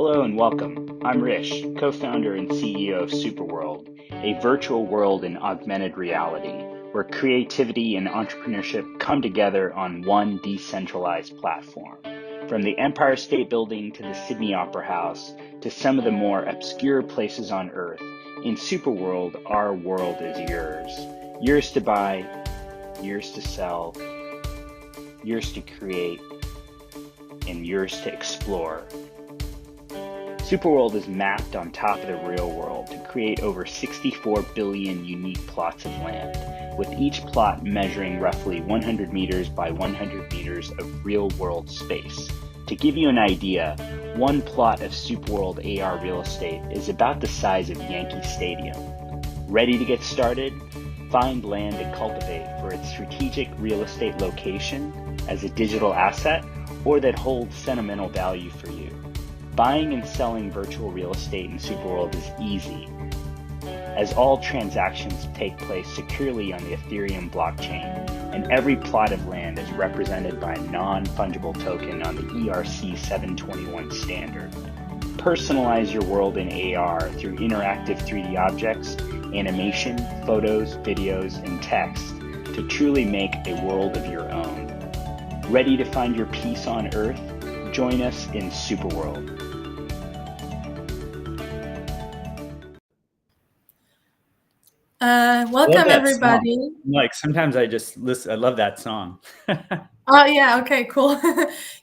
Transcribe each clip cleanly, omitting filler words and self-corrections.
Hello and welcome. I'm Rish, co-founder and CEO of SuperWorld, a virtual world in augmented reality where creativity and entrepreneurship come together on one decentralized platform. From the Empire State Building to the Sydney Opera House to some of the more obscure places on Earth, in SuperWorld, our world is yours. Yours to buy, yours to sell, yours to create, and yours to explore. SuperWorld is mapped on top of the real world to create over 64 billion unique plots of land, with each plot measuring roughly 100 meters by 100 meters of real-world space. To give you an idea, one plot of SuperWorld AR real estate is about the size of Yankee Stadium. Ready to get started? Find land to cultivate for its strategic real estate location as a digital asset or that holds sentimental value for you. Buying and selling virtual real estate in SuperWorld is easy, as all transactions take place securely on the Ethereum blockchain, and every plot of land is represented by a non-fungible token on the ERC 721 standard. Personalize your world in AR through interactive 3D objects, animation, photos, videos, and text to truly make a world of your own. Ready to find your peace on Earth? Join us in SuperWorld. Welcome everybody. Song. Like sometimes I just listen. I love that song. Oh yeah, okay, cool.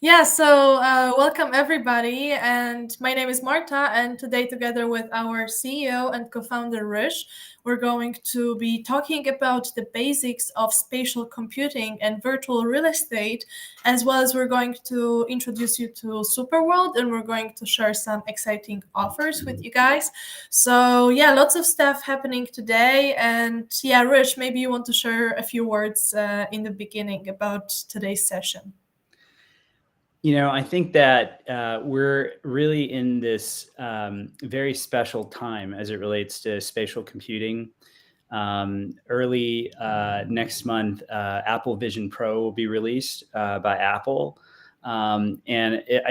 Yeah, so welcome everybody, and my name is Marta, and today together with our CEO and co-founder Rish, we're going to be talking about the basics of spatial computing and virtual real estate, as well as we're going to introduce you to SuperWorld, and we're going to share some exciting offers with you guys. So yeah, lots of stuff happening today, and yeah, Rish, maybe you want to share a few words in the beginning about today's session. I think that we're really in this very special time as it relates to spatial computing. Early next month, Apple Vision Pro will be released by Apple. I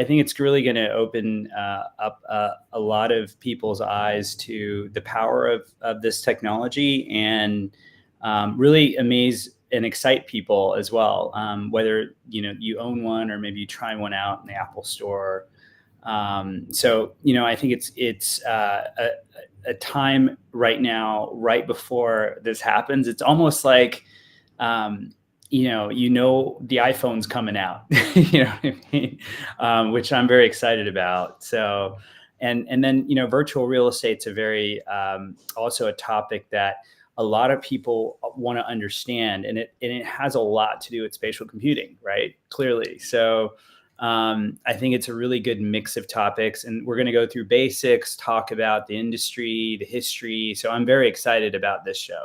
think it's really going to open up a lot of people's eyes to the power of this technology and really amaze and excite people as well, whether you own one or maybe you try one out in the Apple Store. I think it's a time right now, right before this happens. It's almost like the iPhone's coming out, you know what I mean? Which I'm very excited about. So, and then virtual real estate's a very also a topic that a lot of people want to understand, and it has a lot to do with spatial computing, right? Clearly. So I think it's a really good mix of topics, and we're going to go through basics, talk about the industry, the history. So I'm very excited about this show.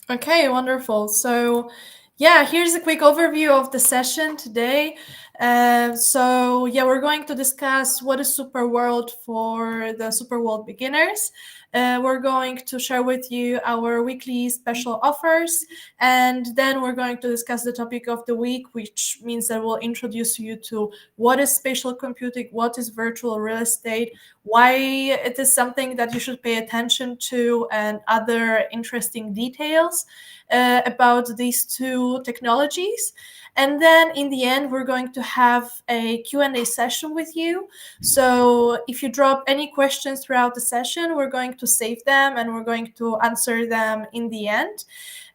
Okay, wonderful. So yeah, here's a quick overview of the session today. We're going to discuss what is SuperWorld for the SuperWorld beginners. We're going to share with you our weekly special offers, and then we're going to discuss the topic of the week, which means that we'll introduce you to what is spatial computing, what is virtual real estate, why it is something that you should pay attention to, and other interesting details about these two technologies. And then in the end, we're going to have a Q&A session with you. So if you drop any questions throughout the session, we're going to save them and we're going to answer them in the end.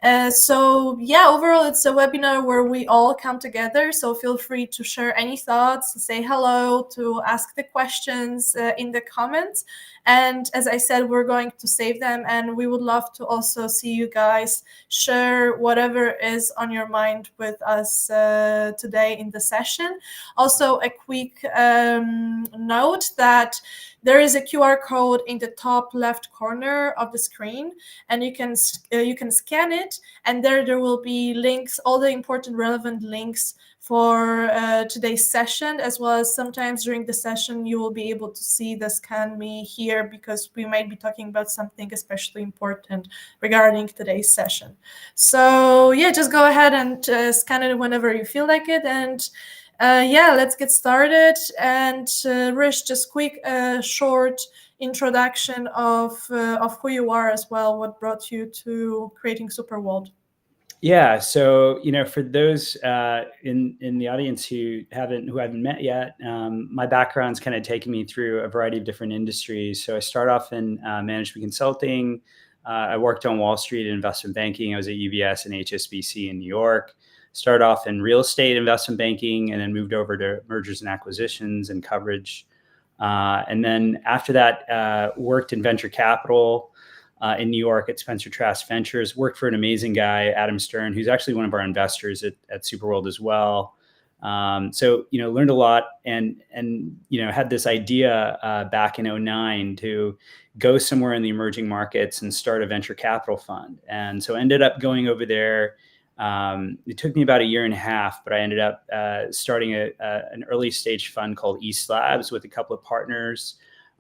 Overall, it's a webinar where we all come together. So feel free to share any thoughts, say hello, to ask the questions in the comments. And as I said, we're going to save them, and we would love to also see you guys share whatever is on your mind with us today in the session. Also, a quick note that there is a QR code in the top left corner of the screen, and you can scan it, and there will be links, all the important relevant links for today's session, as well as sometimes during the session you will be able to see the scan me here, because we might be talking about something especially important regarding today's session. So yeah, just go ahead and scan it whenever you feel like it. And Yeah, let's get started. And Rish, just quick, short introduction of who you are as well. What brought you to creating SuperWorld? Yeah, so for those in the audience who haven't met yet, my background's kind of taken me through a variety of different industries. So I start off in management consulting. I worked on Wall Street in investment banking. I was at UBS and HSBC in New York. Started off in real estate investment banking, and then moved over to mergers and acquisitions and coverage. And then after that, worked in venture capital. In New York at Spencer Trask Ventures, worked for an amazing guy, Adam Stern, who's actually one of our investors at SuperWorld as well. So, learned a lot and had this idea back in 2009 to go somewhere in the emerging markets and start a venture capital fund. And so ended up going over there. It took me about 1.5 years, but I ended up starting an early stage fund called East Labs with a couple of partners.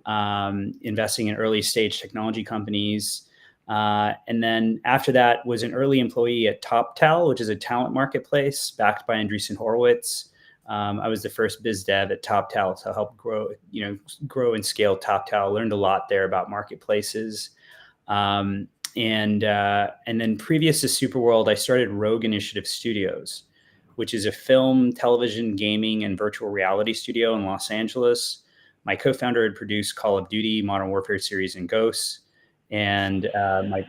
Investing in early stage technology companies. And then after that was an early employee at TopTal, which is a talent marketplace backed by Andreessen Horowitz. I was the first biz dev at TopTal to help grow and scale TopTal. Learned a lot there about marketplaces. And then previous to SuperWorld, I started Rogue Initiative Studios, which is a film, television, gaming, and virtual reality studio in Los Angeles. My co-founder had produced Call of Duty, Modern Warfare series, and Ghosts. And my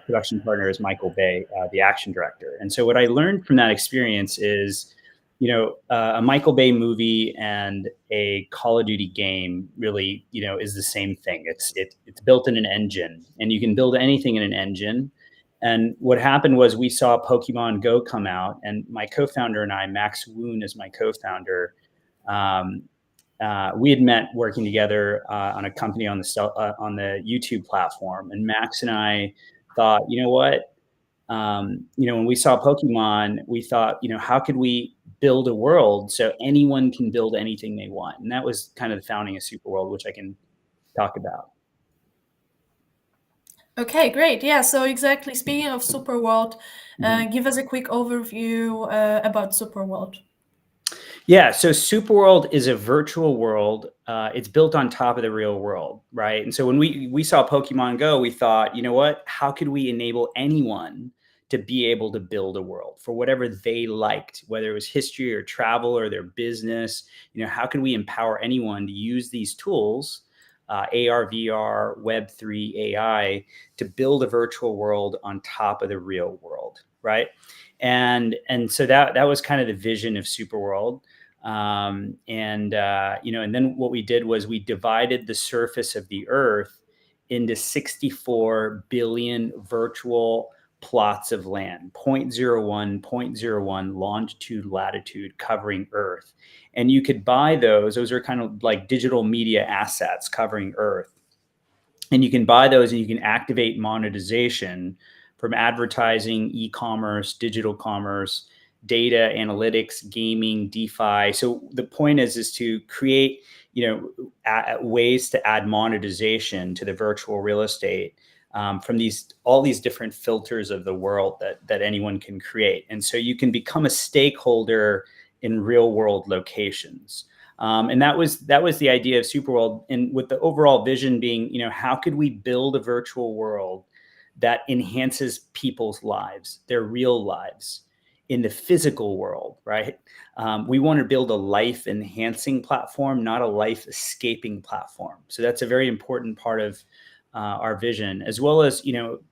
production partner is Michael Bay, the action director. And so what I learned from that experience is, a Michael Bay movie and a Call of Duty game really, is the same thing. It's built in an engine, and you can build anything in an engine. And what happened was we saw Pokemon Go come out, and my co-founder and I, Max Woon is my co-founder, we had met working together on a company on the YouTube platform, and Max and I thought, when we saw Pokemon, we thought, how could we build a world so anyone can build anything they want? And that was kind of the founding of SuperWorld, which I can talk about. Okay, great. Yeah, so exactly. Speaking of SuperWorld, give us a quick overview about SuperWorld. Yeah, so SuperWorld is a virtual world. It's built on top of the real world, right? And so when we saw Pokemon Go, we thought, how could we enable anyone to be able to build a world for whatever they liked, whether it was history or travel or their business? How can we empower anyone to use these tools, AR, VR, Web3, AI, to build a virtual world on top of the real world, right? And so that was kind of the vision of SuperWorld. And then what we did was we divided the surface of the Earth into 64 billion virtual plots of land, 0.01 longitude, latitude covering Earth. And you could buy those. Those are kind of like digital media assets covering Earth. And you can buy those and you can activate monetization from advertising, e-commerce, digital commerce, data analytics, gaming, DeFi. So the point is to create, ways to add monetization to the virtual real estate from all these different filters of the world that anyone can create. And so you can become a stakeholder in real world locations. And that was the idea of SuperWorld. And with the overall vision being, how could we build a virtual world that enhances people's lives, their real lives in the physical world, right? We want to build a life enhancing platform, not a life escaping platform. So that's a very important part of our vision, as well as,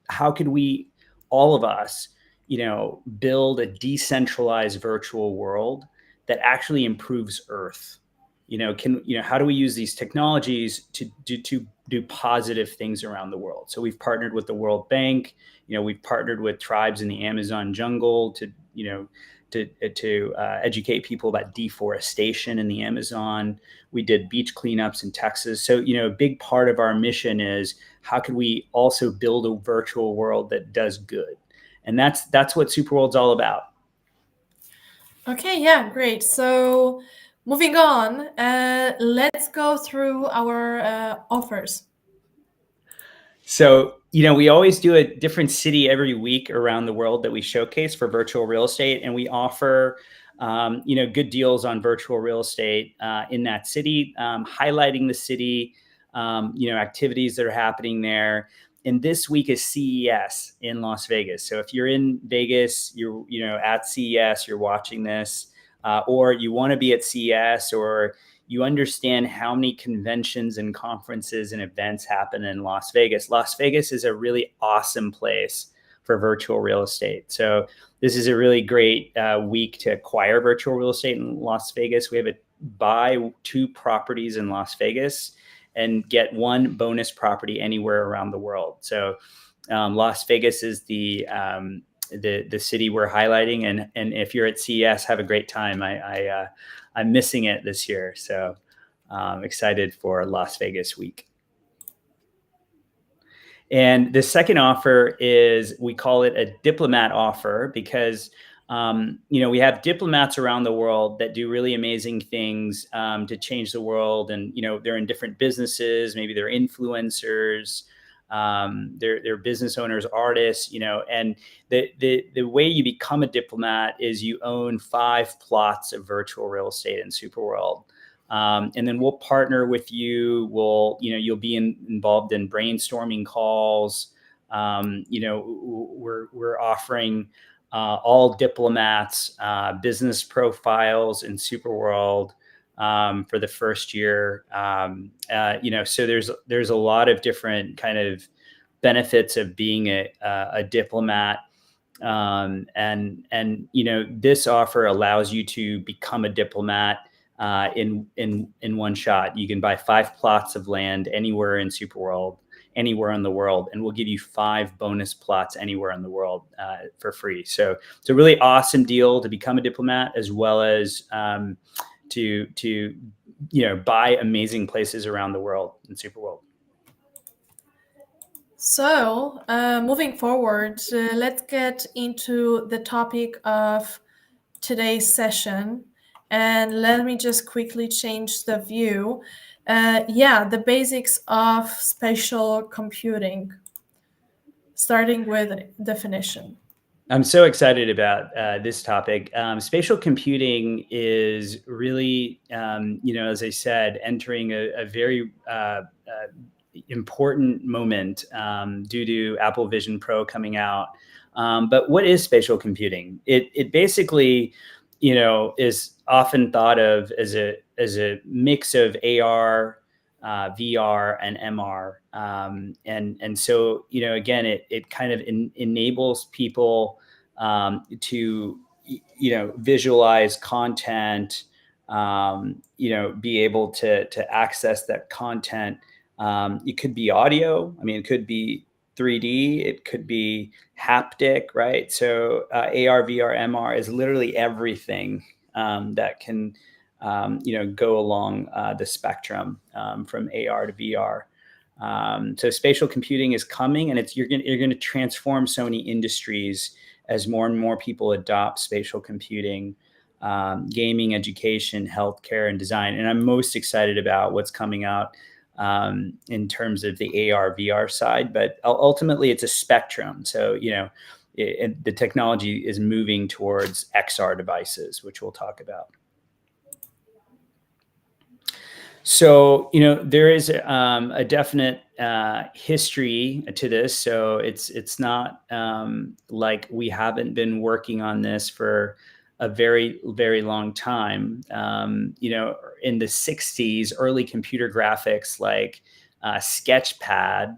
how could we, all of us, build a decentralized virtual world that actually improves Earth? How do we use these technologies to do positive things around the world? So we've partnered with the World Bank. We've partnered with tribes in the Amazon jungle to educate people about deforestation in the Amazon. We did beach cleanups in Texas. So, a big part of our mission is how can we also build a virtual world that does good? And that's what SuperWorld's all about. Okay, yeah, great. So moving on, let's go through our offers. So, we always do a different city every week around the world that we showcase for virtual real estate. And we offer good deals on virtual real estate in that city, highlighting the city, activities that are happening there. And this week is CES in Las Vegas. So if you're in Vegas, you're at CES, you're watching this, or you want to be at CES, or you understand how many conventions and conferences and events happen in Las Vegas. Las Vegas is a really awesome place for virtual real estate. So this is a really great week to acquire virtual real estate in Las Vegas. We have buy 2 properties in Las Vegas and get 1 bonus property anywhere around the world. So Las Vegas is the city we're highlighting, and if you're at CES, have a great time. I'm missing it this year, so excited for Las Vegas week. And the second offer is, we call it a diplomat offer, because we have diplomats around the world that do really amazing things to change the world, and they're in different businesses. Maybe they're influencers, they're business owners, artists, and the way you become a diplomat is you own 5 plots of virtual real estate in SuperWorld. And then we'll partner with you. You'll be involved in brainstorming calls. We're offering all diplomats business profiles in SuperWorld for the first year. So there's a lot of different kind of benefits of being a diplomat. And this offer allows you to become a diplomat in one shot. You can buy 5 plots of land anywhere in SuperWorld, anywhere in the world, and we'll give you 5 bonus plots anywhere in the world for free. So it's a really awesome deal to become a diplomat, as well as to buy amazing places around the world in SuperWorld. So moving forward, let's get into the topic of today's session. And let me just quickly change the view. The basics of spatial computing, starting with definition. I'm so excited about this topic. Spatial computing is really, as I said, entering a very important moment due to Apple Vision Pro coming out. But what is spatial computing? It basically, is often thought of as a mix of AR, VR, and MR. And so, again, it kind of enables people to, visualize content, be able to access that content. It could be audio. It could be 3D, it could be haptic, right? So AR, VR, MR is literally everything that can, go along the spectrum from AR to VR. So spatial computing is coming, and you're going to transform so many industries as more and more people adopt spatial computing, gaming, education, healthcare, and design. And I'm most excited about what's coming out in terms of the AR, VR side, but ultimately it's a spectrum. So, the technology is moving towards XR devices, which we'll talk about. So, there is a definite history to this. So it's not like we haven't been working on this for a very, very long time. In the 60s, early computer graphics like Sketchpad,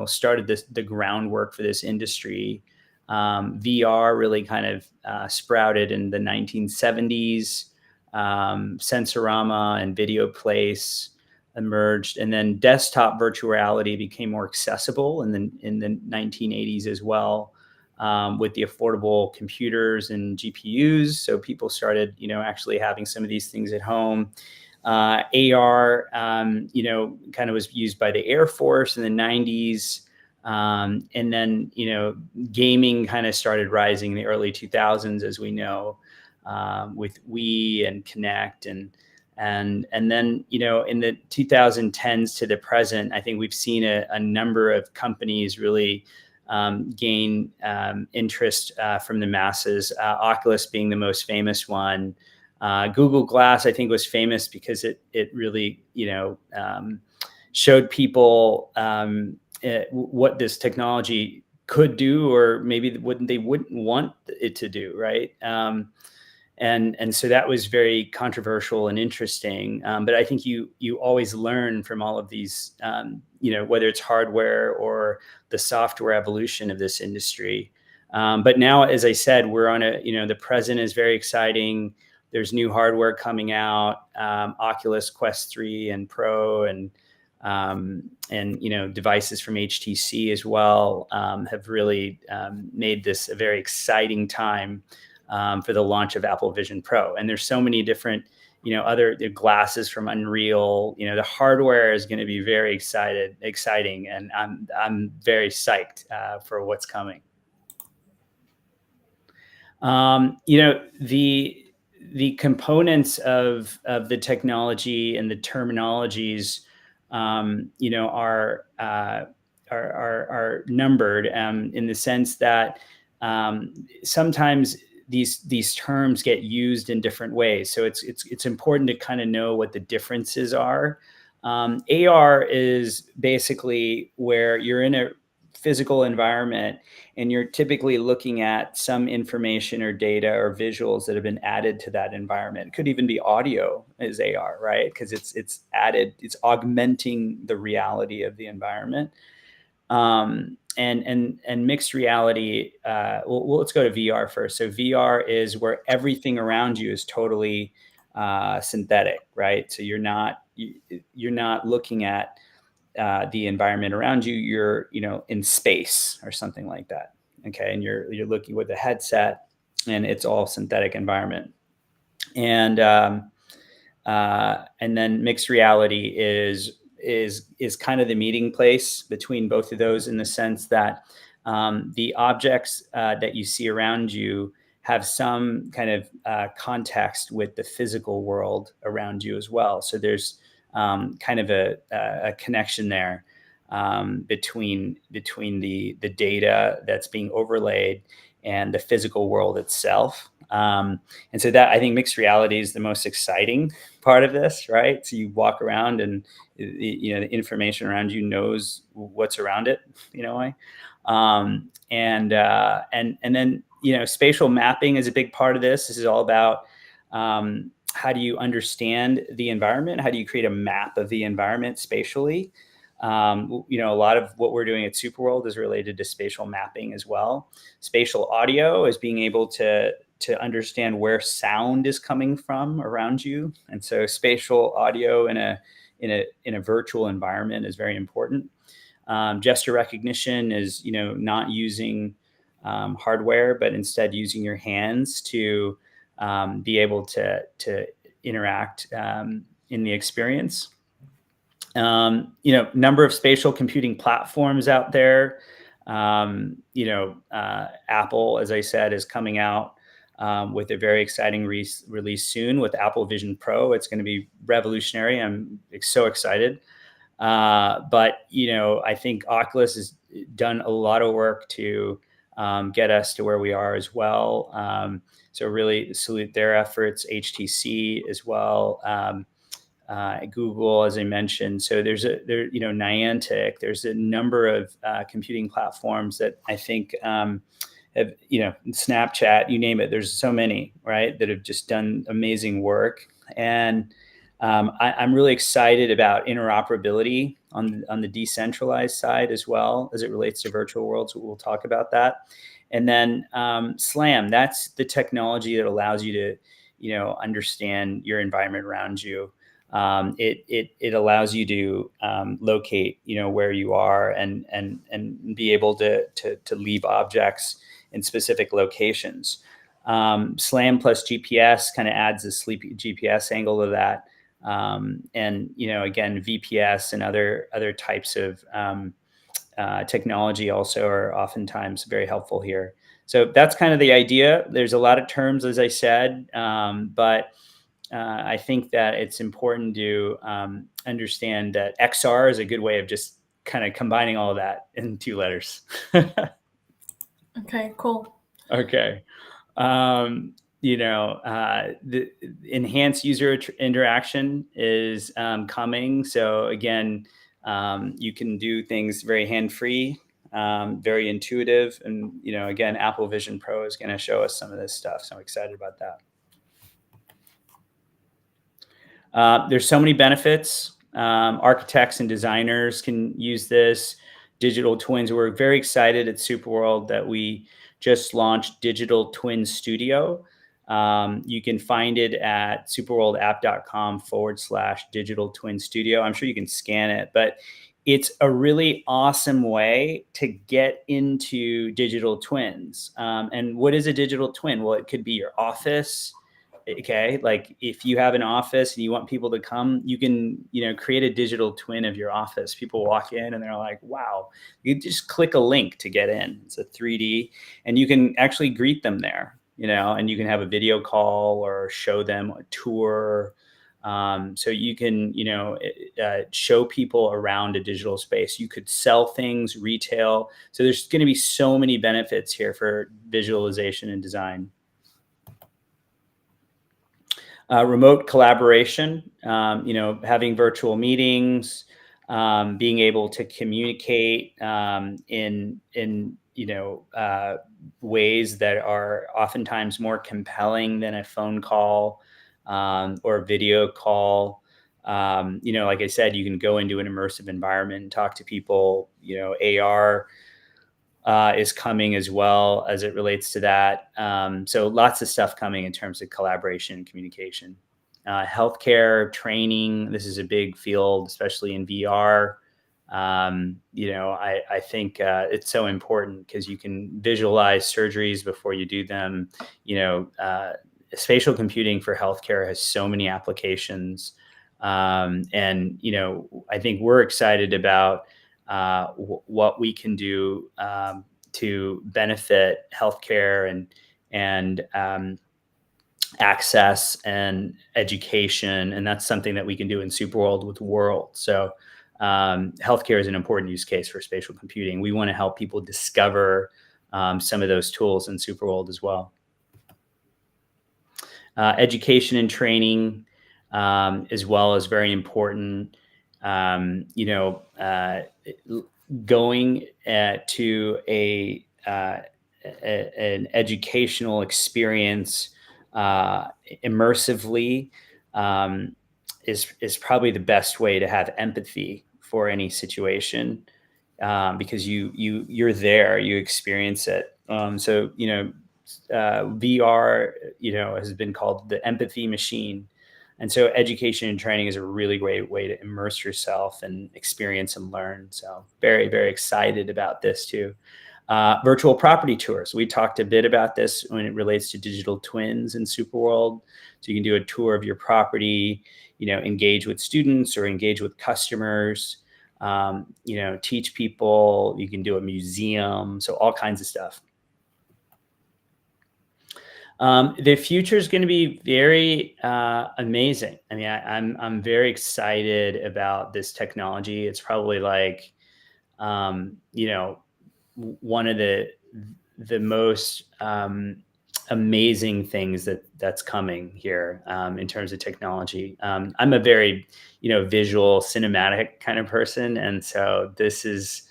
started the groundwork for this industry. VR really kind of sprouted in the 1970s. Sensorama and Video Place emerged, and then desktop virtual reality became more accessible in the 1980s as well. With the affordable computers and GPUs. So people started, actually having some of these things at home. AR, kind of was used by the Air Force in the 90s. And then, gaming kind of started rising in the early 2000s, as we know, with Wii and Kinect. And then, in the 2010s to the present, I think we've seen a number of companies really gain interest from the masses. Oculus being the most famous one. Google Glass, I think, was famous because it really, showed people what this technology could do, or maybe they wouldn't want it to do, right? And so that was very controversial and interesting. But I think you always learn from all of these, whether it's hardware or the software evolution of this industry. But now, as I said, we're on the present is very exciting. There's new hardware coming out, Oculus Quest 3 and Pro, and devices from HTC as well have really made this a very exciting time for the launch of Apple Vision Pro. And there's so many different, other glasses from Unreal. The hardware is going to be very exciting, and I'm very psyched for what's coming. The components of the technology and the terminologies, are numbered in the sense that sometimes these terms get used in different ways. So it's important to kind of know what the differences are. AR is basically where you're in a physical environment and you're typically looking at some information or data or visuals that have been added to that environment. It could even be audio as AR, right? Because it's augmenting the reality of the environment. And mixed reality. Well, let's go to VR first. So VR is where everything around you is totally synthetic, right? So you're not looking at the environment around you. You're in space or something like that. Okay, and you're looking with a headset, and it's all synthetic environment. And then mixed reality is kind of the meeting place between both of those, in the sense that the objects that you see around you have some kind of context with the physical world around you as well. So there's kind of a connection there between the data that's being overlaid and the physical world itself. And so that, I think, mixed reality is the most exciting part of this, right? So you walk around and the information around you knows what's around it, and then spatial mapping is a big part of this. This is all about how do you understand the environment? How do you create a map of the environment spatially? A lot of what we're doing at SuperWorld is related to spatial mapping as well. Spatial audio is being able to understand where sound is coming from around you, and so spatial audio in a virtual environment is very important. Gesture recognition is not using hardware, but instead using your hands to be able to interact in the experience. Number of spatial computing platforms out there. Apple, as I said, is coming out with a very exciting release soon with Apple Vision Pro. It's going to be revolutionary. I'm so excited. But I think Oculus has done a lot of work to get us to where we are as well. So really salute their efforts. HTC as well. Google, as I mentioned. So there's Niantic. There's a number of computing platforms that I think have, Snapchat, you name it. There's so many, right, that have just done amazing work. And I'm really excited about interoperability on the decentralized side as well, as it relates to virtual worlds. We'll talk about that. And then SLAM, that's the technology that allows you to, understand your environment around you. It allows you to locate, where you are and be able to leave objects in specific locations. SLAM plus GPS kind of adds a sleepy GPS angle to that. And, again, VPS and other types of technology also are oftentimes very helpful here. So that's kind of the idea. There's a lot of terms, as I said, but I think that it's important to understand that XR is a good way of just kind of combining all of that in 2 letters. Okay, cool. Okay. The enhanced user interaction is coming. So again, you can do things very hand-free, very intuitive. And, again, Apple Vision Pro is going to show us some of this stuff. So I'm excited about that. There's so many benefits. Architects and designers can use this. Digital twins. We're very excited at SuperWorld that we just launched Digital Twin Studio. You can find it at superworldapp.com/digital twin studio. I'm sure you can scan it, but it's a really awesome way to get into digital twins. And what is a digital twin? Well, it could be your office. Okay. Like if you have an office and you want people to come, you can, create a digital twin of your office. People walk in and they're like, wow, you just click a link to get in. It's a 3D and you can actually greet them there, and you can have a video call or show them a tour. So you can, show people around a digital space. You could sell things, retail. So there's going to be so many benefits here for visualization and design. Remote collaboration, having virtual meetings, being able to communicate in ways that are oftentimes more compelling than a phone call or a video call. Like I said, you can go into an immersive environment and talk to people. AR is coming as well as it relates to that. So lots of stuff coming in terms of collaboration and communication. Healthcare, training, this is a big field, especially in VR. I think it's so important because you can visualize surgeries before you do them. Spatial computing for healthcare has so many applications. I think we're excited about what we can do to benefit healthcare and access and education. And that's something that we can do in SuperWorld with World. So healthcare is an important use case for spatial computing. We want to help people discover some of those tools in SuperWorld as well. Education and training as well is very important. Going to an educational experience immersively is probably the best way to have empathy for any situation because you're there, you experience it. VR, has been called the empathy machine. And so education and training is a really great way to immerse yourself and experience and learn. So very, very excited about this too. Virtual property tours. We talked a bit about this when it relates to digital twins in SuperWorld. So you can do a tour of your property, engage with students or engage with customers, teach people. You can do a museum. So all kinds of stuff. The future is going to be very amazing. I mean, I'm very excited about this technology. It's probably like, one of the most amazing things that's coming here in terms of technology. I'm a very, visual, cinematic kind of person, and so this is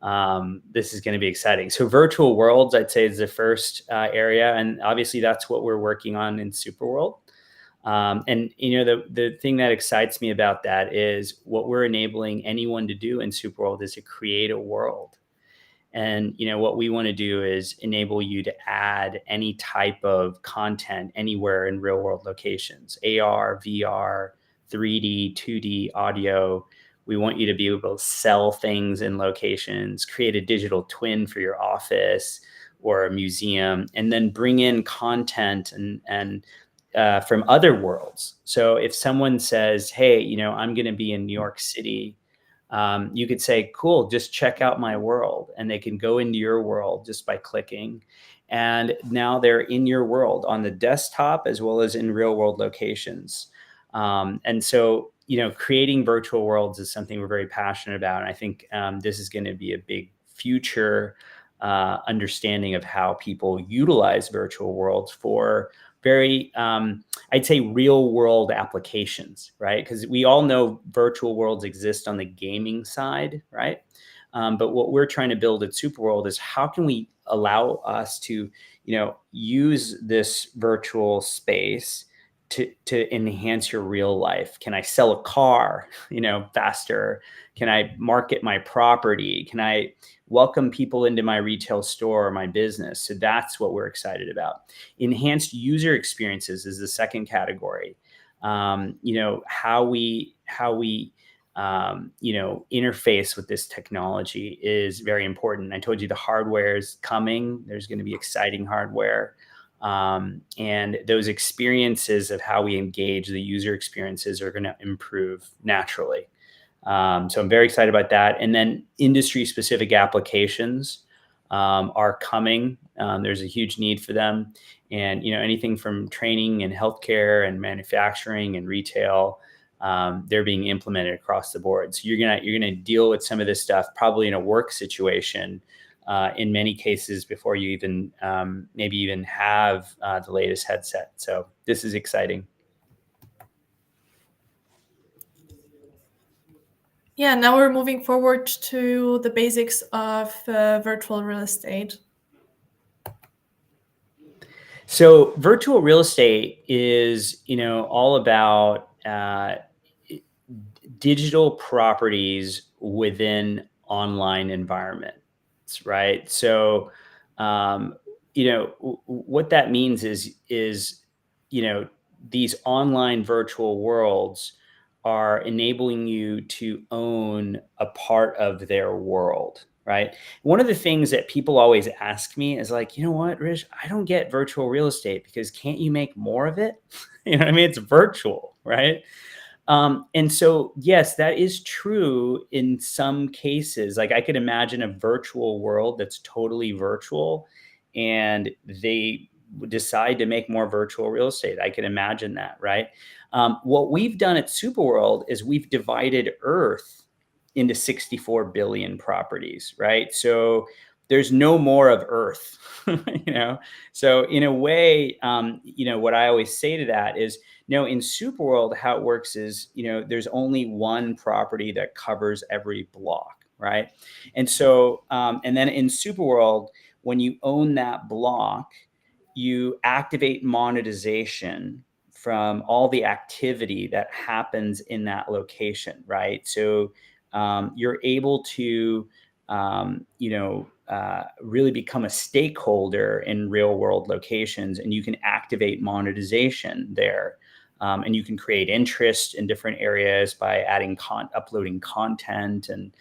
going to be exciting. So virtual worlds, I'd say, is the first area. And obviously that's what we're working on in SuperWorld. The thing that excites me about that is what we're enabling anyone to do in SuperWorld is to create a world. And, what we want to do is enable you to add any type of content anywhere in real world locations, AR, VR, 3D, 2D, audio. We want you to be able to sell things in locations, create a digital twin for your office or a museum, and then bring in content and from other worlds. So if someone says, hey, I'm going to be in New York City, you could say, cool, just check out my world. And they can go into your world just by clicking. And now they're in your world on the desktop as well as in real world locations. And so, creating virtual worlds is something we're very passionate about. And I think this is going to be a big future understanding of how people utilize virtual worlds for very, I'd say, real world applications, right? Because we all know virtual worlds exist on the gaming side, right? But what we're trying to build at SuperWorld is how can we allow us to, use this virtual space to enhance your real life? Can I sell a car, faster? Can I market my property? Can I welcome people into my retail store or my business? So that's what we're excited about. Enhanced user experiences is the second category. How we interface with this technology is very important. I told you the hardware is coming. There's going to be exciting hardware. And those experiences of how we engage, the user experiences, are going to improve naturally. So I'm very excited about that. And then industry specific applications are coming. There's a huge need for them. And, anything from training and healthcare and manufacturing and retail, they're being implemented across the board. So you're gonna deal with some of this stuff probably in a work situation, in many cases before you even maybe even have the latest headset. So this is exciting. Yeah, now we're moving forward to the basics of virtual real estate. So virtual real estate is, all about digital properties within online environments, right? So, what that means is, these online virtual worlds are enabling you to own a part of their world, right? One of the things that people always ask me is like, you know what, Rich, I don't get virtual real estate because can't you make more of it? You know what I mean? It's virtual, right? And so, yes, that is true in some cases. Like I could imagine a virtual world that's totally virtual and they decide to make more virtual real estate. I can imagine that, right? What we've done at SuperWorld is we've divided Earth into 64 billion properties, right? So there's no more of Earth, So in a way, what I always say to that is, in SuperWorld, how it works is, there's only one property that covers every block, right? And so, and then in SuperWorld, when you own that block, you activate monetization from all the activity that happens in that location, right? So you're able to, really become a stakeholder in real world locations, and you can activate monetization there. And you can create interest in different areas by adding uploading content and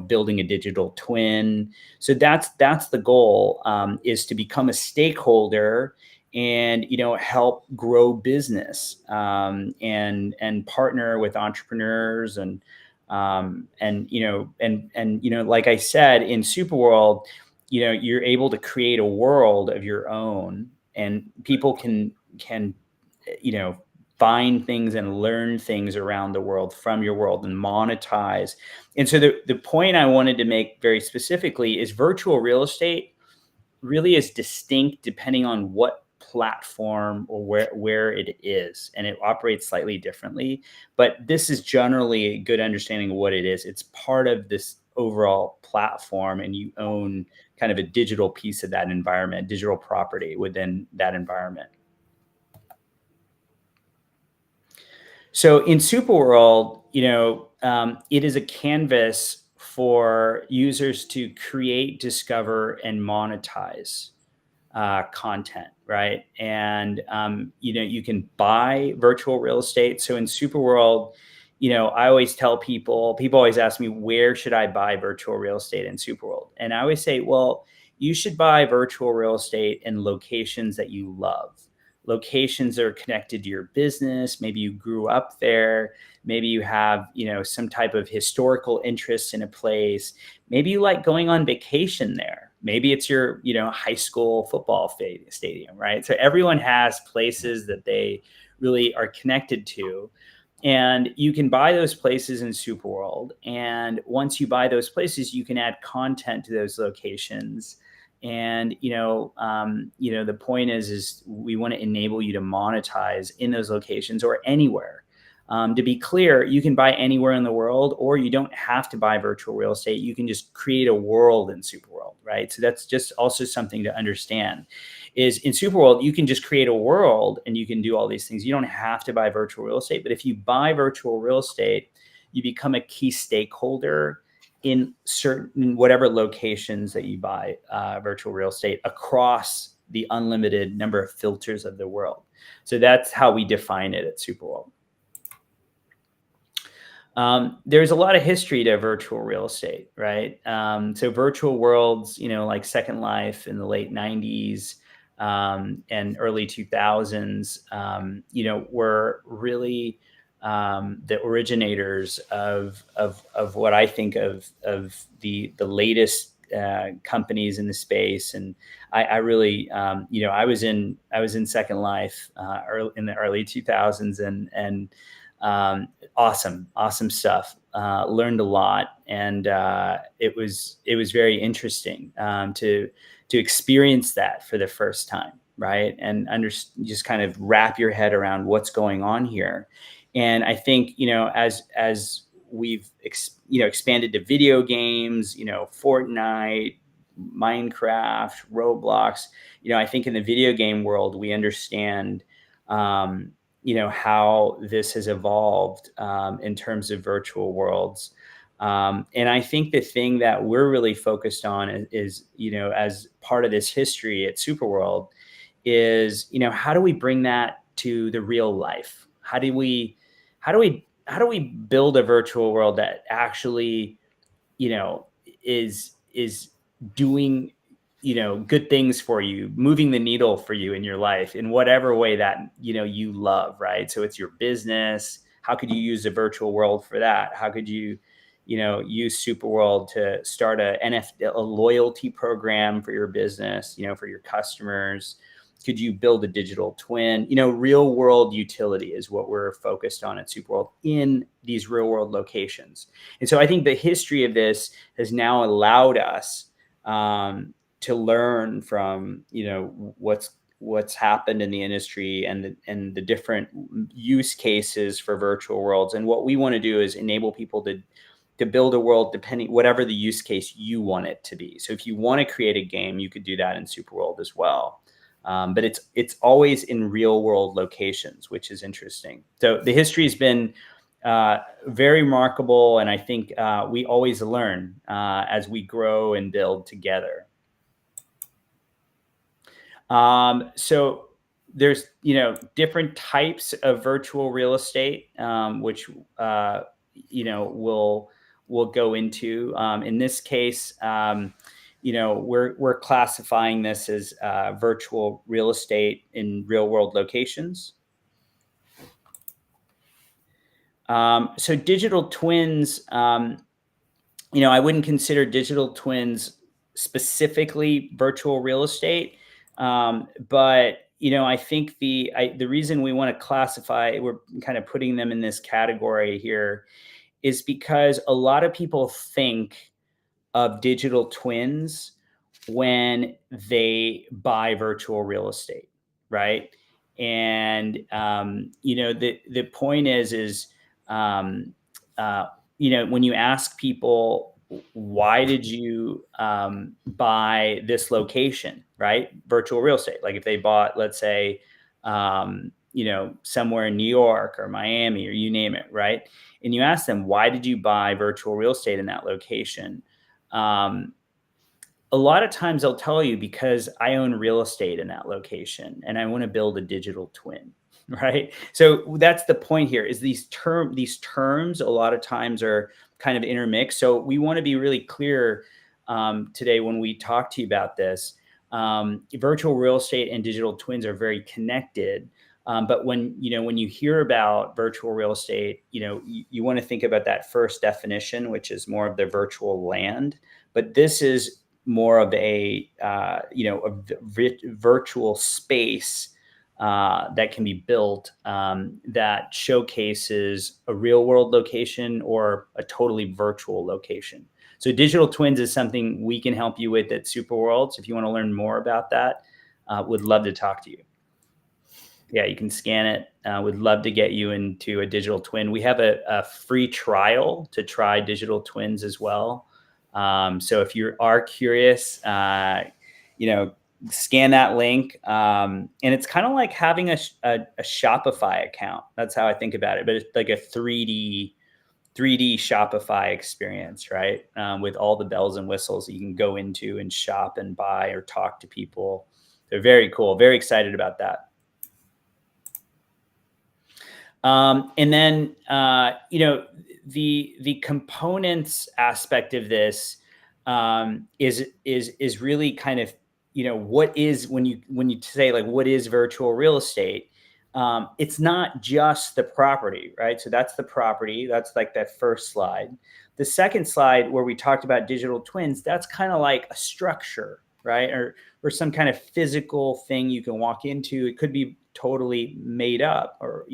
building a digital twin. So that's the goal, is to become a stakeholder and help grow business, and partner with entrepreneurs and like I said, in SuperWorld, you're able to create a world of your own, and people can find things and learn things around the world from your world and monetize. And so the point I wanted to make very specifically is virtual real estate really is distinct depending on what platform or where it is, and it operates slightly differently, but this is generally a good understanding of what it is. It's part of this overall platform, and you own kind of a digital piece of that environment, digital property within that environment. So in SuperWorld, it is a canvas for users to create, discover, and monetize content, right? And you can buy virtual real estate. So in SuperWorld, I always tell people always ask me, where should I buy virtual real estate in SuperWorld? And I always say, well, you should buy virtual real estate in locations that you love. Locations that are connected to your business. Maybe you grew up there. Maybe you have, some type of historical interest in a place. Maybe you like going on vacation there. Maybe it's your, high school football stadium, right? So everyone has places that they really are connected to. And you can buy those places in SuperWorld. And once you buy those places, you can add content to those locations. And the point is we want to enable you to monetize in those locations or anywhere. To be clear, you can buy anywhere in the world, or you don't have to buy virtual real estate. You can just create a world in SuperWorld, right? So that's just also something to understand. Is in SuperWorld, you can just create a world and you can do all these things. You don't have to buy virtual real estate, but if you buy virtual real estate, you become a key stakeholder in certain whatever locations that you buy virtual real estate across the unlimited number of filters of the world. So that's how we define it at SuperWorld. There's a lot of history to virtual real estate, right? So virtual worlds, like Second Life in the late 90s and early 2000s, were really the originators of what I think of the latest companies in the space. And I really, I was in Second Life in the early 2000s, and awesome stuff. Learned a lot, and it was very interesting to experience that for the first time, right? And just kind of wrap your head around what's going on here. And I think as we've expanded to video games, Fortnite, Minecraft, Roblox, I think in the video game world we understand how this has evolved in terms of virtual worlds. And I think the thing that we're really focused on is as part of this history at SuperWorld is, how do we bring that to the real life? How do we build a virtual world that actually, is doing good things for you, moving the needle for you in your life in whatever way that, you love, right? So it's your business. How could you use a virtual world for that? How could you, use SuperWorld to start a loyalty program for your business, for your customers? Could you build a digital twin? Real world utility is what we're focused on at SuperWorld in these real world locations. And so I think the history of this has now allowed us to learn from what's happened in the industry and the different use cases for virtual worlds. And what we want to do is enable people to build a world depending whatever the use case you want it to be. So if you want to create a game, you could do that in SuperWorld as well. But it's always in real world locations, which is interesting. So the history has been very remarkable, and I think we always learn as we grow and build together. So there's different types of virtual real estate, which we'll go into. In this case, we're classifying this as virtual real estate in real world locations. So digital twins, I wouldn't consider digital twins specifically virtual real estate. But, I think the reason we want to classify, we're kind of putting them in this category here, is because a lot of people think of digital twins when they buy virtual real estate, right? And, the point is when you ask people, why did you buy this location, right? Virtual real estate. Like if they bought, let's say, somewhere in New York or Miami or you name it, right? And you ask them, why did you buy virtual real estate in that location? A lot of times they'll tell you, because I own real estate in that location and I want to build a digital twin. Right. So that's the point here, is these terms a lot of times are kind of intermixed. So we want to be really clear today when we talk to you about this. Virtual real estate and digital twins are very connected. But when you hear about virtual real estate, you want to think about that first definition, which is more of the virtual land. But this is more of a virtual space that can be built that showcases a real world location or a totally virtual location. So digital twins is something we can help you with at SuperWorld. So if you want to learn more about that, would love to talk to you. Yeah, you can scan it. Would love to get you into a digital twin. We have a free trial to try digital twins as well. So if you are curious, scan that link. And it's kind of like having a Shopify account. That's how I think about it. But it's like a 3D Shopify experience, right? With all the bells and whistles that you can go into and shop and buy or talk to people. They're very cool. Very excited about that. And then, the components aspect of this is really kind of, what is, when you say like, what is virtual real estate? It's not just the property, right? So that's the property. That's like that first slide. The second slide where we talked about digital twins, that's kind of like a structure, right? Or some kind of physical thing you can walk into. It could be totally made up, or,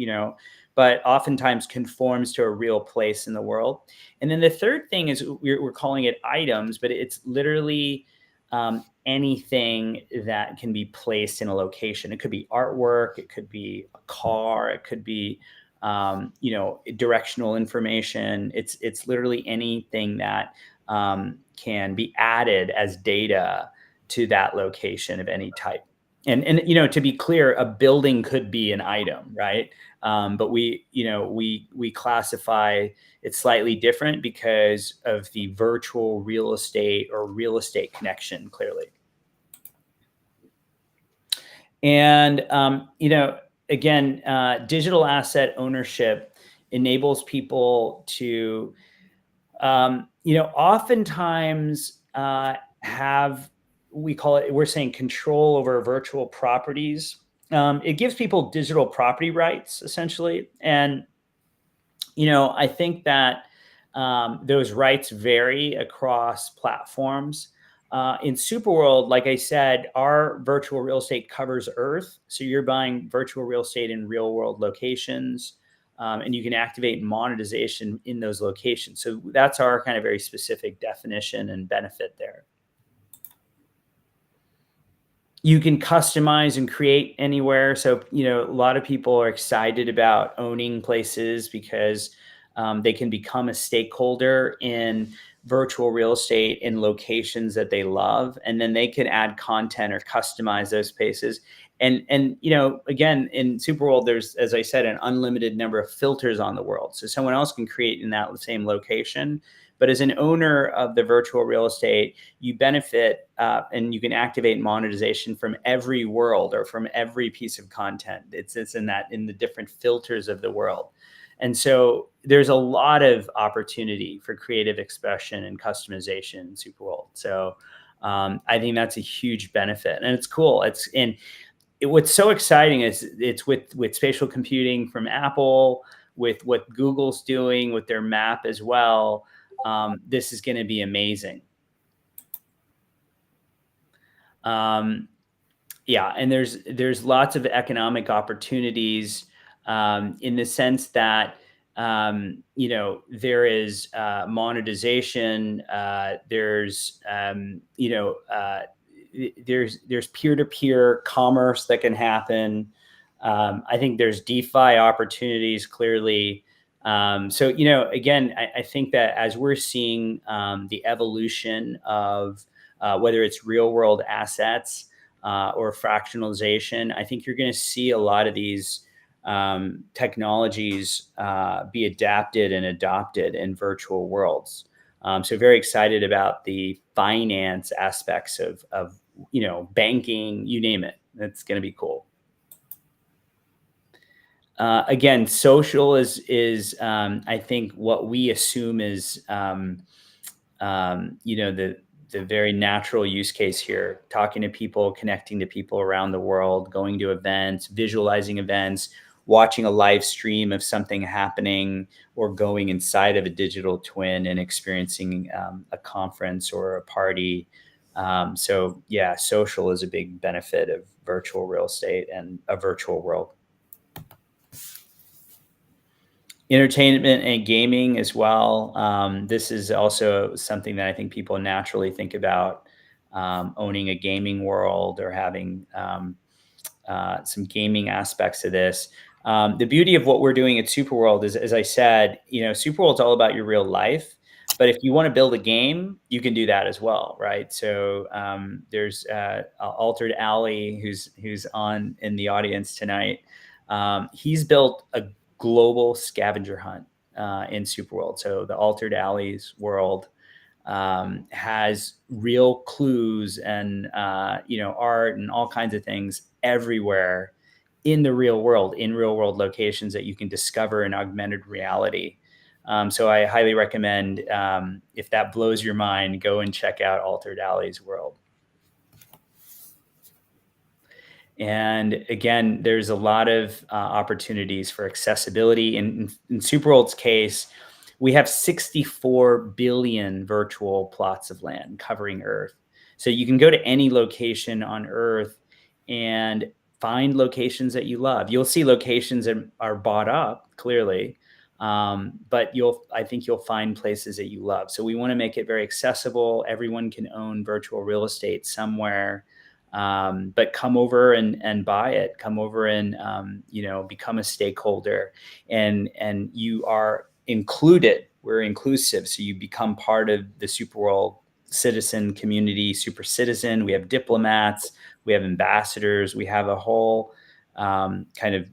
but oftentimes conforms to a real place in the world. And then the third thing is we're calling it items, but it's literally anything that can be placed in a location. It could be artwork, it could be a car, it could be directional information. It's literally anything that can be added as data to that location of any type. And to be clear, a building could be an item, right? But we classify it slightly different because of the virtual real estate or real estate connection, clearly. And again, digital asset ownership enables people to, oftentimes have, we're saying control over virtual properties. It gives people digital property rights, essentially. And, I think that those rights vary across platforms. In SuperWorld, like I said, our virtual real estate covers Earth. So you're buying virtual real estate in real world locations, and you can activate monetization in those locations. So that's our kind of very specific definition and benefit there. You can customize and create anywhere. So, a lot of people are excited about owning places because they can become a stakeholder in virtual real estate in locations that they love. And then they can add content or customize those spaces. And again, in SuperWorld, there's, as I said, an unlimited number of filters on the world. So someone else can create in that same location. But as an owner of the virtual real estate, you benefit and you can activate monetization from every world or from every piece of content. It's in the different filters of the world. And so there's a lot of opportunity for creative expression and customization in SuperWorld. So I think that's a huge benefit, and it's cool. What's so exciting is it's with spatial computing from Apple, with what Google's doing with their map as well. This is going to be amazing. And there's lots of economic opportunities in the sense that there is monetization. There's peer-to-peer commerce that can happen. I think there's DeFi opportunities, clearly. So, again, I think that as we're seeing the evolution of whether it's real world assets or fractionalization, I think you're going to see a lot of these technologies be adapted and adopted in virtual worlds. So very excited about the finance aspects of banking, you name it. That's going to be cool. Again, social is I think what we assume is the very natural use case here: talking to people, connecting to people around the world, going to events, visualizing events, watching a live stream of something happening, or going inside of a digital twin and experiencing a conference or a party So yeah, social is a big benefit of virtual real estate and a virtual world. Entertainment and gaming as well. This is also something that I think people naturally think about, owning a gaming world or having some gaming aspects to this. The beauty of what we're doing at SuperWorld is, as I said, SuperWorld's all about your real life. But if you want to build a game, you can do that as well, right? So there's Altered Alley, who's on in the audience tonight. He's built a global scavenger hunt in SuperWorld. So the Altered Alleys world has real clues and art and all kinds of things everywhere in the real world, in real world locations that you can discover in augmented reality. So I highly recommend, if that blows your mind, go and check out Altered Alleys world. And again, there's a lot of opportunities for accessibility. In SuperWorld's case, we have 64 billion virtual plots of land covering Earth. So you can go to any location on Earth and find locations that you love. You'll see locations that are bought up, clearly, but I think you'll find places that you love. So we want to make it very accessible. Everyone can own virtual real estate somewhere. But come over and buy it. Come over and become a stakeholder, and you are included. We're inclusive, so you become part of the SuperWorld citizen community, super citizen. We have diplomats, we have ambassadors, we have a whole kind of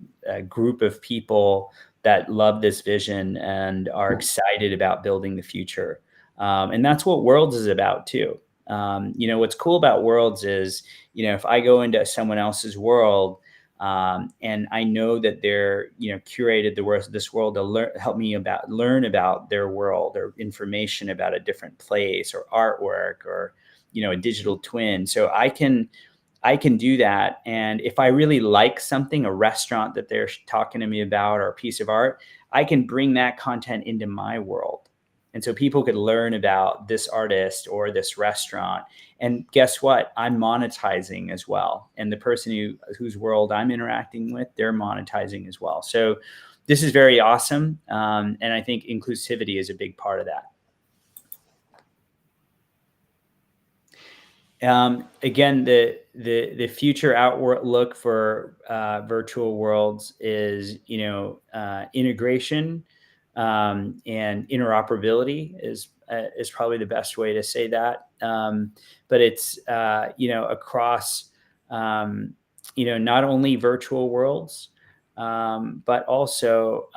group of people that love this vision and are excited about building the future. And that's what Worlds is about too. What's cool about Worlds is, if I go into someone else's world, and I know that they're, curated this world to help me learn about their world or information about a different place or artwork or, a digital twin. So I can do that. And if I really like something, a restaurant that they're talking to me about or a piece of art, I can bring that content into my world. And so people could learn about this artist or this restaurant. And guess what? I'm monetizing as well. And the person whose world I'm interacting with, they're monetizing as well. So this is very awesome. And I think inclusivity is a big part of that. Again, the future outlook for virtual worlds is, integration. And interoperability is probably the best way to say that. But it's, across, not only virtual worlds, but also,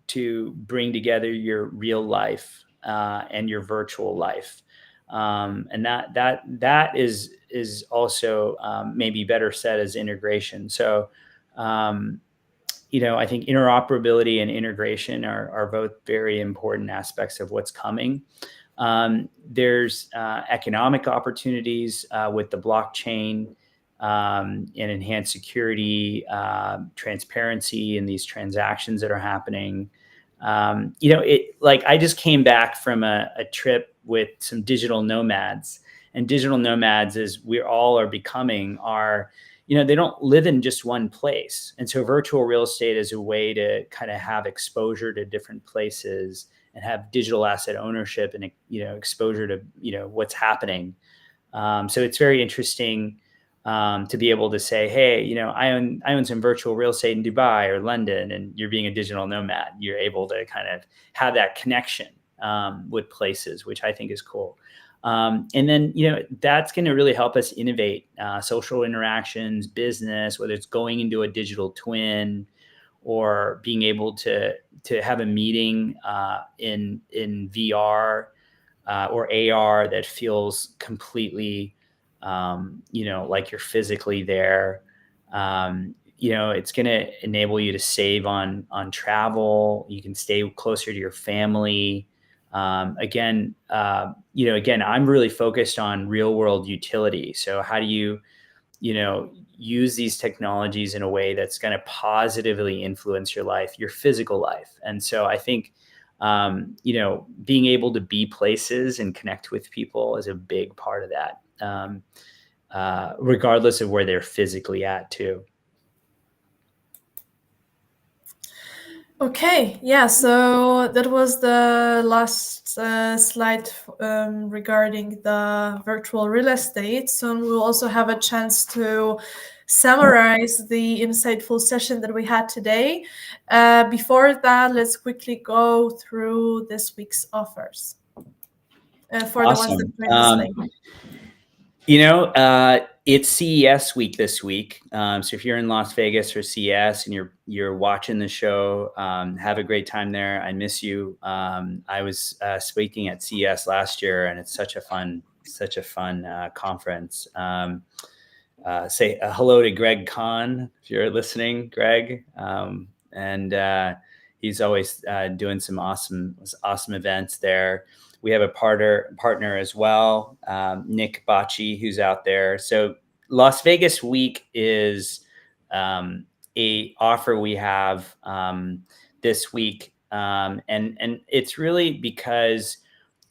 to bring together your real life and your virtual life. And that is also maybe better said as integration. So, I think interoperability and integration are both very important aspects of what's coming. There's economic opportunities with the blockchain and enhanced security, transparency in these transactions that are happening. I just came back from a trip with some digital nomads, and digital nomads, as we all are becoming, they don't live in just one place. And so virtual real estate is a way to kind of have exposure to different places and have digital asset ownership and, exposure to, what's happening. So it's very interesting to be able to say, hey, I own some virtual real estate in Dubai or London, and you're being a digital nomad. You're able to kind of have that connection with places, which I think is cool. And then, that's going to really help us innovate social interactions, business, whether it's going into a digital twin or being able to have a meeting in VR or AR that feels completely, like you're physically there. It's going to enable you to save on travel. You can stay closer to your family. Again, I'm really focused on real world utility. So how do you, use these technologies in a way that's going to positively influence your life, your physical life? And so I think being able to be places and connect with people is a big part of that, regardless of where they're physically at too. Okay, yeah, so that was the last slide regarding the virtual real estate. So we'll also have a chance to summarize the insightful session that we had today. Before that, let's quickly go through this week's offers for the ones that joined us late. It's CES week this week. So if you're in Las Vegas for CES and you're watching the show, have a great time there. I miss you. I was speaking at CES last year, and it's such a fun conference. Say hello to Greg Kahn if you're listening, Greg. And he's always doing some awesome events there. We have a partner as well, Nick Bocci, who's out there. So Las Vegas week is a offer we have this week, and it's really because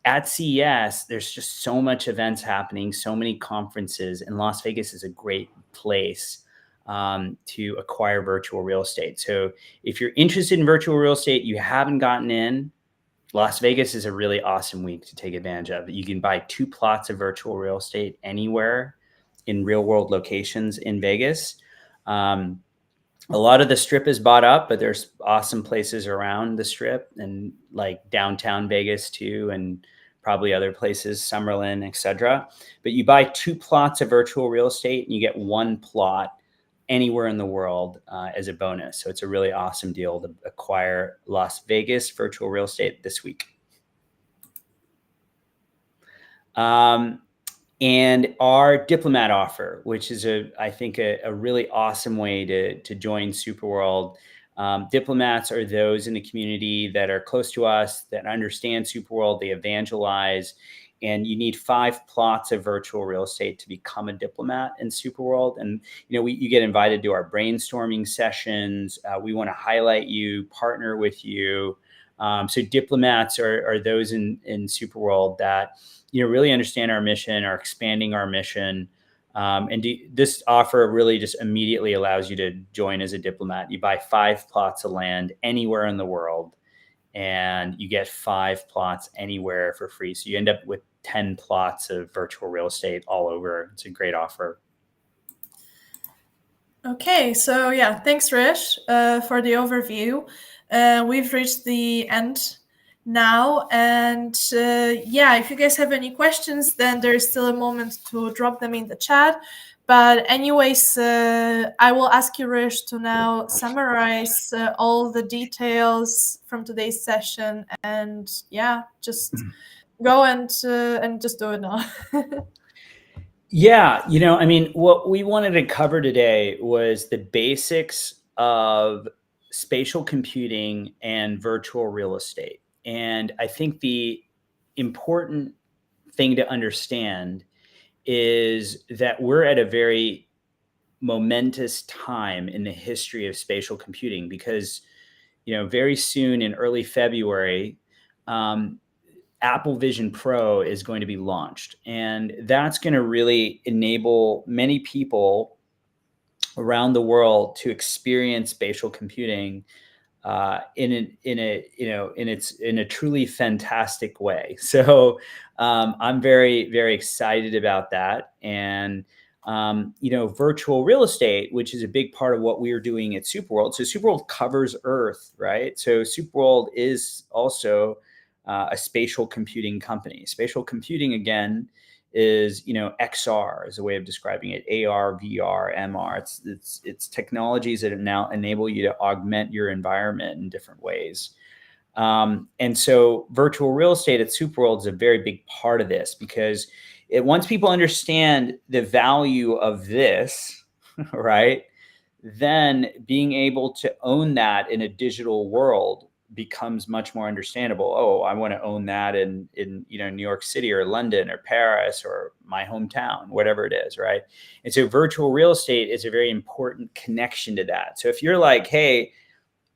at CES there's just so much events happening, so many conferences, and Las Vegas is a great place to acquire virtual real estate. So if you're interested in virtual real estate, you haven't gotten in, Las Vegas is a really awesome week to take advantage of. You can buy 2 plots of virtual real estate anywhere in real world locations in Vegas. A lot of the strip is bought up, but there's awesome places around the strip and like downtown Vegas too, and probably other places, Summerlin, etc. But you buy 2 plots of virtual real estate and you get 1 plot anywhere in the world as a bonus. So it's a really awesome deal to acquire Las Vegas virtual real estate this week. And our diplomat offer, which is I think a really awesome way to join SuperWorld. Diplomats are those in the community that are close to us, that understand SuperWorld, they evangelize, and you need 5 plots of virtual real estate to become a diplomat in SuperWorld. And you get invited to our brainstorming sessions. We want to highlight you, partner with you. So diplomats are those in SuperWorld that really understand our mission, are expanding our mission. And this offer really just immediately allows you to join as a diplomat. You buy 5 plots of land anywhere in the world, and you get 5 plots anywhere for free. So you end up with 10 plots of virtual real estate all over. It's a great offer. Okay, so yeah, thanks, Rish, for the overview. We've reached the end now, and if you guys have any questions, then there's still a moment to drop them in the chat. But anyways, I will ask you, Rish, to now summarize all the details from today's session, and just go and just do it now. Yeah, what we wanted to cover today was the basics of spatial computing and virtual real estate. And I think the important thing to understand is that we're at a very momentous time in the history of spatial computing, because, very soon in early February, Apple Vision Pro is going to be launched. And that's going to really enable many people around the world to experience spatial computing in a truly fantastic way. So I'm very, very excited about that. And virtual real estate, which is a big part of what we are doing at SuperWorld. So SuperWorld covers Earth, right? So SuperWorld is also a spatial computing company. Spatial computing, again, is XR is a way of describing it. AR, VR, MR. It's technologies that now enable you to augment your environment in different ways. And so virtual real estate at SuperWorld is a very big part of this, because once people understand the value of this, right, then being able to own that in a digital world becomes much more understandable. Oh, I want to own that in New York City or London or Paris or my hometown, whatever it is, right? And so virtual real estate is a very important connection to that. So if you're like, hey,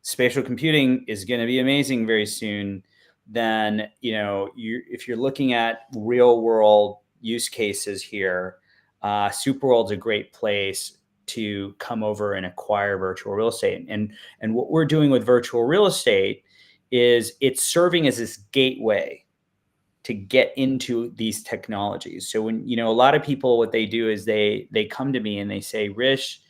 spatial computing is going to be amazing very soon, then, if you're looking at real world use cases here, SuperWorld's a great place to come over and acquire virtual real estate. And what we're doing with virtual real estate is it's serving as this gateway to get into these technologies. So when, a lot of people, what they do is they come to me and they say, Rish,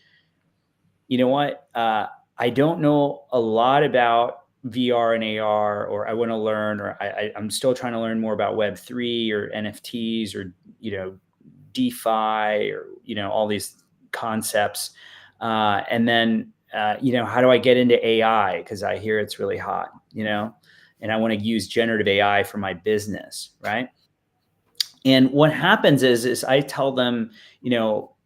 you know what? I don't know a lot about VR and AR, or I want to learn, or I'm still trying to learn more about Web3 or NFTs or, DeFi or, all these concepts. And then, how do I get into AI? Because I hear it's really hot, and I want to use generative AI for my business, right? And what happens is I tell them,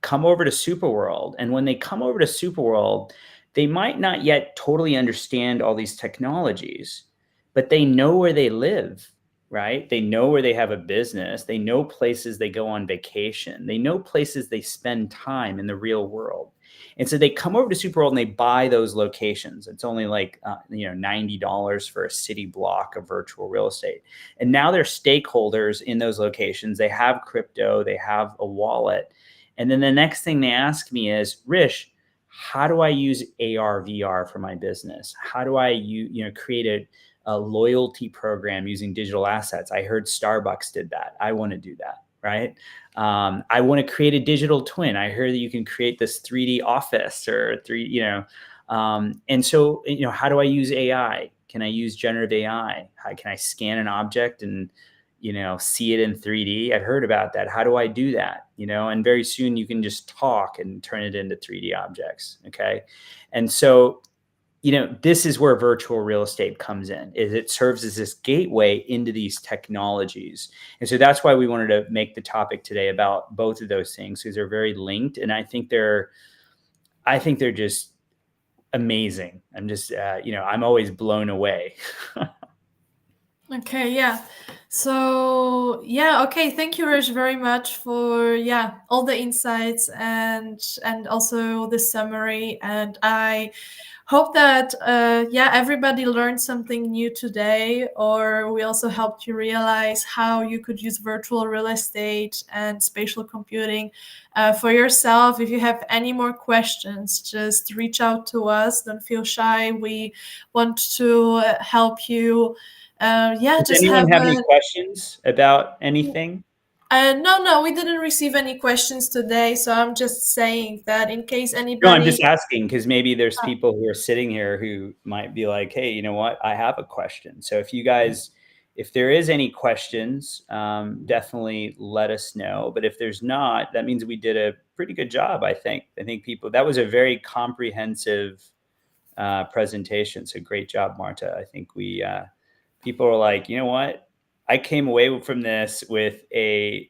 come over to SuperWorld. And when they come over to SuperWorld, they might not yet totally understand all these technologies, but they know where they live, right? They know where they have a business. They know places they go on vacation. They know places they spend time in the real world. And so they come over to SuperWorld and they buy those locations. It's only like, $90 for a city block of virtual real estate. And now they're stakeholders in those locations. They have crypto, they have a wallet. And then the next thing they ask me is, Rish, how do I use AR, VR for my business? How do I create a loyalty program using digital assets? I heard Starbucks did that. I want to do that, right? I want to create a digital twin. I heard that you can create this 3D office or and so, how do I use AI? Can I use generative AI? How can I scan an object and, see it in 3D? I've heard about that. How do I do that? And very soon you can just talk and turn it into 3D objects. Okay. And so, this is where virtual real estate comes in, is it serves as this gateway into these technologies. And so that's why we wanted to make the topic today about both of those things, because they're very linked. And I think they're just amazing. I'm just, I'm always blown away. Okay, yeah. So, yeah, okay, thank you, Rish, very much for all the insights and also the summary. And I hope that everybody learned something new today, or we also helped you realize how you could use virtual real estate and spatial computing for yourself. If you have any more questions, just reach out to us. Don't feel shy. We want to help you. Does anyone have any questions about anything? No, we didn't receive any questions today. So I'm just saying that in case anybody... No, I'm just asking because maybe there's people who are sitting here who might be like, hey, you know what? I have a question. So if there is any questions, definitely let us know. But if there's not, that means we did a pretty good job, I think. That was a very comprehensive presentation. So great job, Marta. I think people are like, you know what? I came away from this with a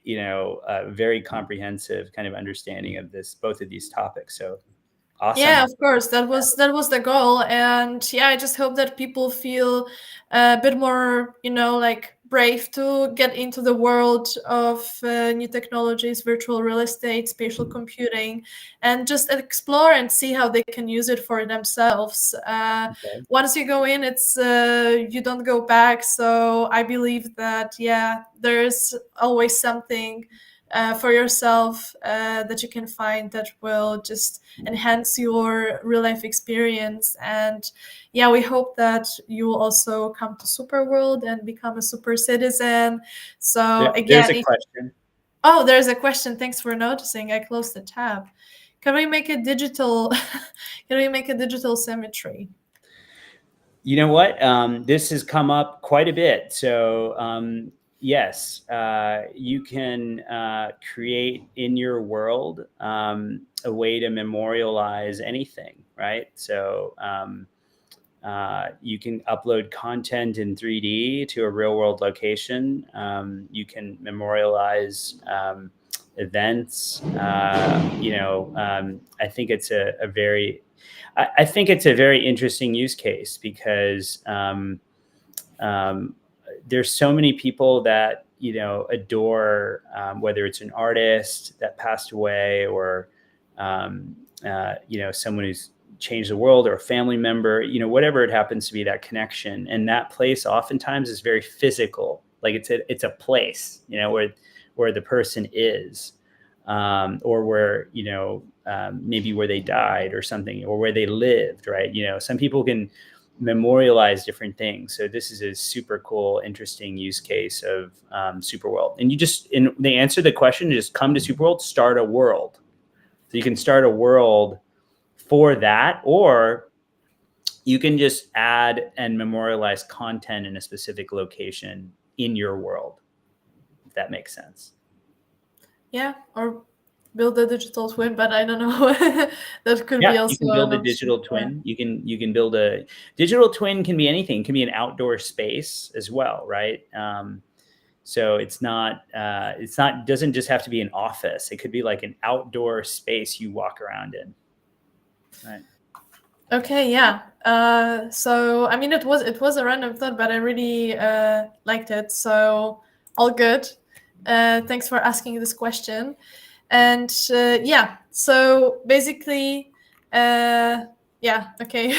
very comprehensive kind of understanding of both of these topics. So awesome. Yeah, of course. That was the goal. And I just hope that people feel a bit more, brave to get into the world of new technologies, virtual real estate, spatial computing, and just explore and see how they can use it for themselves. Okay. Once you go in, it's you don't go back. So I believe that, there's always something for yourself that you can find that will just enhance your real life experience. And we hope that you will also come to SuperWorld and become a super citizen. So again, there's a question. Oh, there's a question. Thanks for noticing. I closed the tab. Can we make a digital symmetry? You know what? This has come up quite a bit. So yes, you can create in your world a way to memorialize anything, right? So you can upload content in 3D to a real world location. You can memorialize events. I think it's I think it's a very interesting use case because there's so many people that adore, whether it's an artist that passed away or someone who's change the world, or a family member, whatever it happens to be, that connection. And that place oftentimes is very physical. Like it's a place, where the person is, or where, maybe where they died or something, or where they lived, right? Some people can memorialize different things. So this is a super cool, interesting use case of SuperWorld. And they answer the question, just come to SuperWorld, start a world. So you can start a world for that, or you can just add and memorialize content in a specific location in your world, if that makes sense. Yeah, or build a digital twin, but I don't know. That could be also. You can build a digital twin. You can build a digital twin. Can be anything. It can be an outdoor space as well, right? So it's not doesn't just have to be an office. It could be like an outdoor space you walk around in. Right. Okay. Yeah. So I mean, it was a random thought, but I really liked it. So all good. Thanks for asking this question. And yeah, so basically, okay,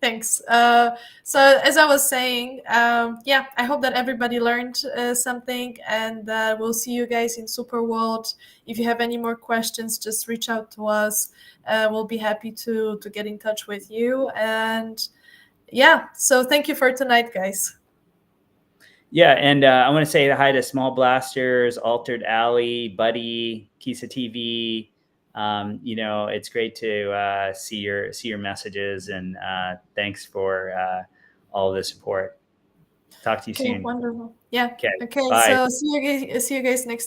thanks. So as I was saying, yeah, I hope that everybody learned something, and we'll see you guys in SuperWorld. If you have any more questions, just reach out to us. We'll be happy to get in touch with you. And yeah, so thank you for tonight, guys. Yeah, and I want to say hi to Small Blasters, Altered Alley, Buddy, Kisa TV. It's great to see your messages, and thanks for all the support. Talk to you soon. Wonderful. Yeah. Okay. Okay. Bye. So see you guys next